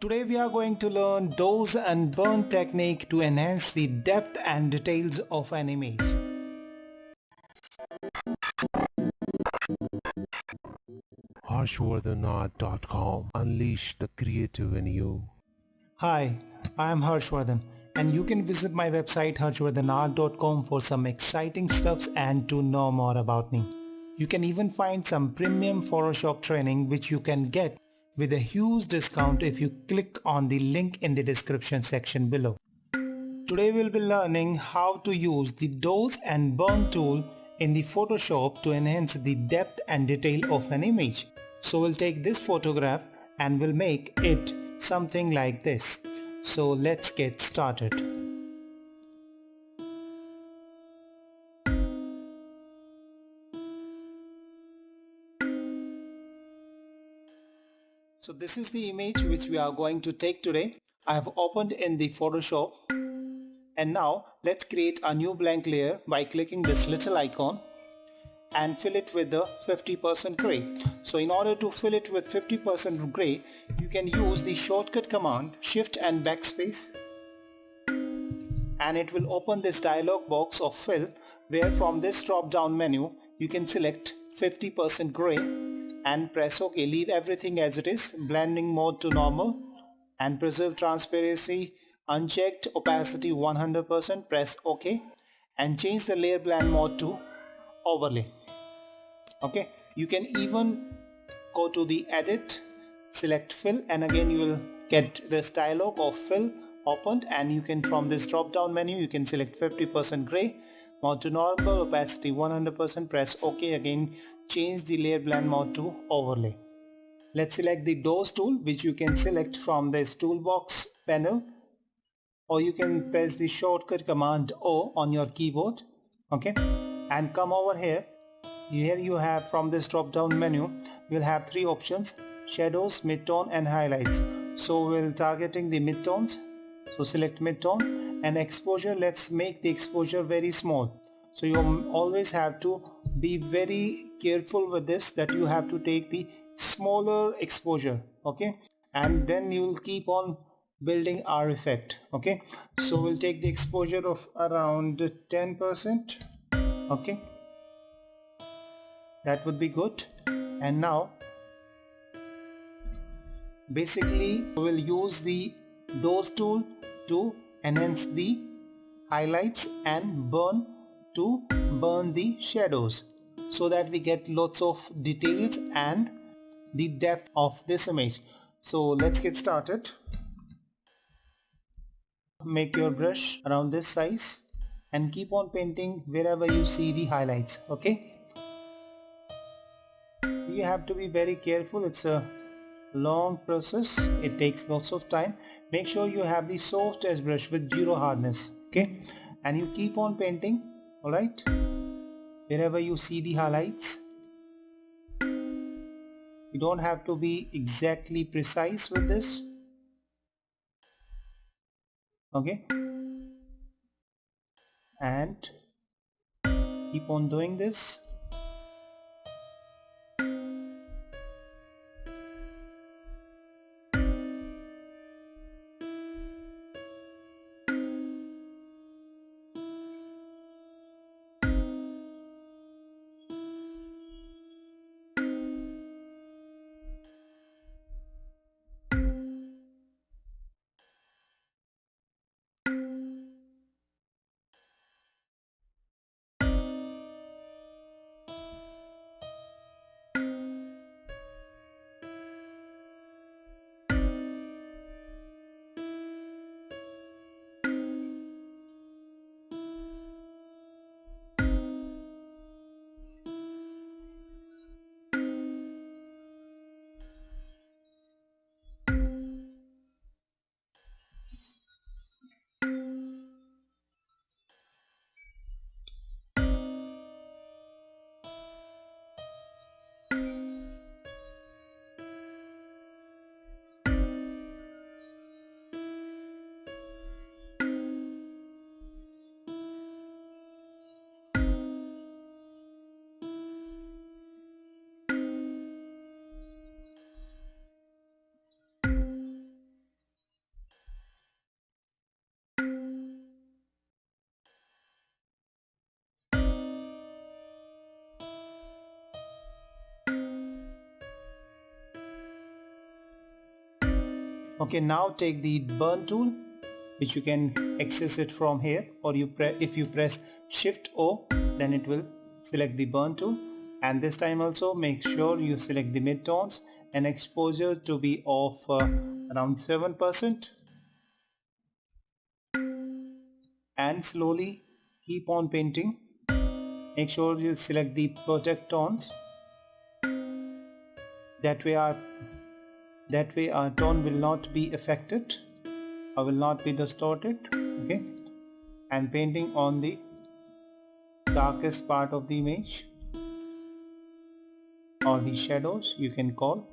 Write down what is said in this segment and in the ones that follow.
Today we are going to learn douse and burn technique to enhance the depth and details of an image. Harshvardhanart.com. Unleash the creative in you. Hi, I am Harshvardhan and you can visit my website harshvardhanart.com for some exciting stuffs and to know more about me. You can even find some premium Photoshop training which you can get with a huge discount if you click on the link in the description section below. Today we'll be learning how to use the douse and burn tool in the Photoshop to enhance the depth and detail of an image. So we'll take this photograph and we'll make it something like this. So let's get started. So this is the image which we are going to take today. I have opened in the Photoshop and now let's create a new blank layer by clicking this little icon and fill it with the 50% gray. So in order to fill it with 50% gray, you can use the shortcut command Shift and Backspace and it will open this dialog box of fill, where from this drop down menu you can select 50% gray and press OK. Leave everything as it is, blending mode to normal and preserve transparency unchecked, opacity 100%, press OK and change the layer blend mode to overlay. Okay, you can even go to the edit, select fill and again you will get this dialog of fill opened and you can from this drop down menu you can select 50% gray, mode to normal, opacity 100%, press OK, again change the layer blend mode to overlay. Let's select the douse tool which you can select from this toolbox panel or you can press the shortcut command O on your keyboard. Okay, and come over here. Here you have from this drop down menu you'll have three options: shadows, midtone and highlights. So we'll targeting the midtones, so select midtone and exposure. Let's make the exposure very small. So you always have to be very careful with this, that you have to take the smaller exposure. Okay, and then you will keep on building our effect. Okay, so we'll take the exposure of around 10%. Okay, that would be good. And now basically we'll use the douse tool to enhance the highlights and burn to burn the shadows so that we get lots of details and the depth of this image. So let's get started. Make your brush around this size and keep on painting wherever you see the highlights. Okay, you have to be very careful. It's a long process, it takes lots of time. Make sure you have the softest brush with zero hardness. Okay, and you keep on painting, all right, wherever you see the highlights. You don't have to be exactly precise with this. Okay, and keep on doing this. Okay, now take the burn tool, which you can access it from here, or if you press Shift O, then it will select the burn tool. And this time also make sure you select the midtones and exposure to be of around 7%, and slowly keep on painting. Make sure you select the protect tones. That way our tone will not be affected or will not be distorted. Okay, and painting on the darkest part of the image, or the shadows you can call.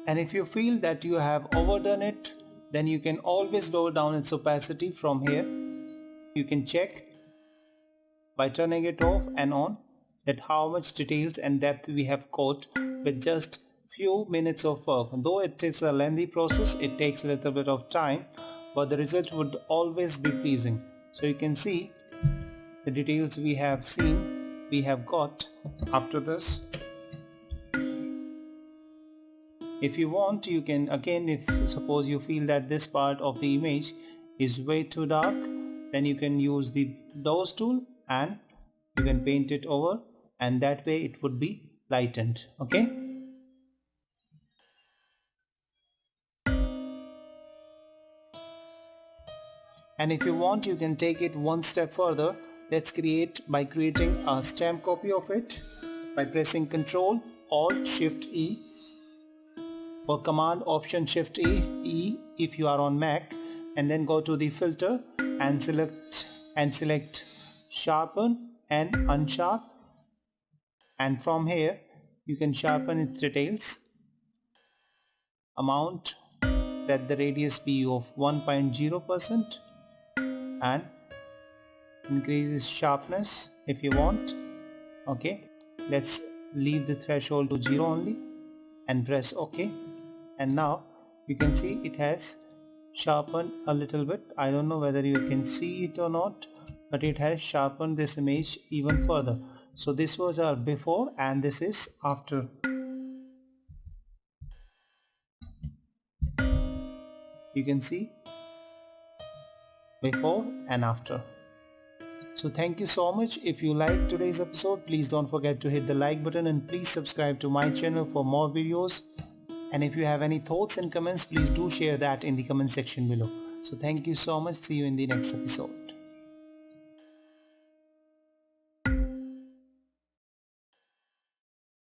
And if you feel that you have overdone it, then you can always lower down its opacity from here. You can check by turning it off and on that how much details and depth we have caught with just few minutes of work. Though it is a lengthy process, it takes a little bit of time, but the result would always be pleasing. So you can see the details we have got after this. If you want, you can again, if suppose you feel that this part of the image is way too dark, then you can use the dose tool and you can paint it over, and that way it would be lightened. Okay, and if you want, you can take it one step further. Let's creating a stamp copy of it by pressing Ctrl Alt Shift E, or Command Option Shift E if you are on Mac, and then go to the filter and select sharpen and unsharp, and from here you can sharpen its details. Amount, let the radius be of 1.0% and increase its sharpness if you want. Okay, let's leave the threshold to 0 only and press OK. And now you can see it has sharpened a little bit. I don't know whether you can see it or not, but it has sharpened this image even further. So this was our before and this is after. You can see before and after. So thank you so much. If you liked today's episode, please don't forget to hit the like button and please subscribe to my channel for more videos. And if you have any thoughts and comments, please do share that in the comment section below. So thank you so much. See you in the next episode.